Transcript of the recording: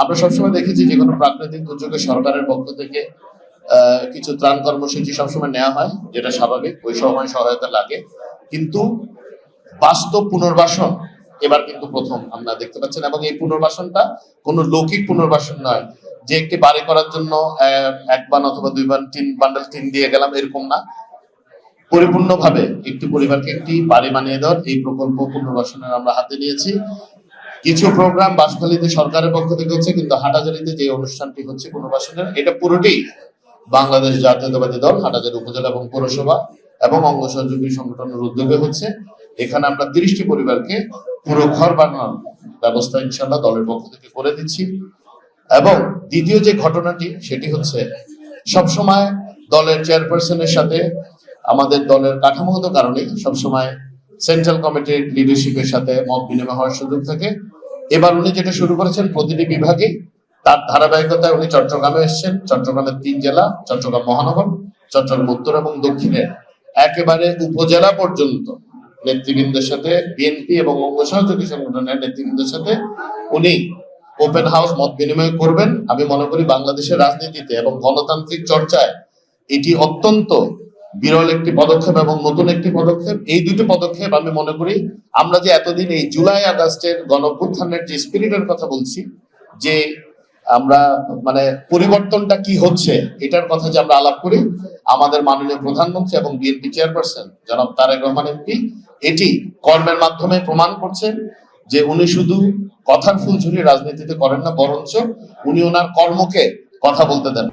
আমরা সবসময় দেখেছি যে কোনো প্রাকৃতিক দুর্যোগে সরকারের পক্ষ থেকে কিছু ত্রাণ কর্মসূচি সবসময় নেওয়া হয়, যেটা স্বাভাবিক, ওই সময় সহায়তা লাগে। কিন্তু বাস্তব পুনর্বাসন এবার কিন্তু প্রথম আমরা দেখতে পাচ্ছেন, এবং এই পুনর্বাসনটা কোনো লৌকিক পুনর্বাসন নয় যে একটি বাড়ি করার জন্য এক বান অথবা দুই বান 3 বান্ডেল টিন দিয়ে গেলাম, এরকম না। পরিপূর্ণভাবে একটি পরিবারকে একটি বাড়ি বানিয়ে দেওয়ার এই প্রকল্প পুনর্বাসনের আমরা হাতে নিয়েছি। কিছু প্রোগ্রাম বাঁশখালীতে সরকারের পক্ষ থেকে হচ্ছে, কিন্তু হাটাজারিতে যে অনুষ্ঠানটি হচ্ছে পুনর্বাসনের, এটা পুরোটাই বাংলাদেশ জাতীয়তাবাদী দল, হাটাজারি উপজেলা এবং পৌরসভা এবং অঙ্গ সহযোগী সংগঠনের উদ্যোগে হচ্ছে। এখানে আমরা 30টি পরিবারকে পুরো ঘর বানানোর ব্যবস্থা ইনশাল্লাহ দলের পক্ষ থেকে করে দিচ্ছি। এবং দ্বিতীয় যে ঘটনাটি, সেটি হচ্ছে সবসময় দলের চেয়ারপারসনের সাথে আমাদের দলের কাঠামোগত কারণে সবসময় সেন্ট্রাল কমিটির লিডারশিপের সাথে মত বিনিময় হওয়ার সুযোগ থাকে। এবার উনি যেটা শুরু করেছেন, প্রতিটি বিভাগে তার ধারাবাহিকতায় উনি চট্টগ্রামে এসেছেন। চট্টগ্রামের 3 জেলা, চট্টগ্রাম মহানগর, চট্টগ্রাম উত্তর এবং দক্ষিণের একেবারে উপজেলা পর্যন্ত নেতৃবৃন্দের সাথে, বিএনপি এবং অঙ্গ সহযোগী সংগঠনের নেতৃবৃন্দের সাথে উনি ওপেন হাউস মত বিনিময় করবেন। আমি মনে করি বাংলাদেশের রাজনীতিতে এবং গণতান্ত্রিক চর্চায় এটি অত্যন্ত বিরল একটি পদক্ষেপ এবং নতুন একটি পদক্ষেপ। এই দুটি পদক্ষেপ আমি মনে করি আমরা যে এতদিন এই জুলাই আগস্টের গণঅভ্যুত্থানের যে স্পিরিটের কথা বলছি, যে আমরা মানে পরিবর্তনটা কি হচ্ছে এটার কথা যে আমরা আলাপ করি, আমাদের মাননীয় প্রধানমন্ত্রী এবং বিএনপি চেয়ারপারসন জনাব তারেক রহমান এমপি এটি কর্মের মাধ্যমে প্রমাণ করছেন যে উনি শুধু কথার ফুলঝুরি রাজনীতিতে করেন না, বরঞ্চ উনি ওনার কর্মকে কথা বলতে দেন।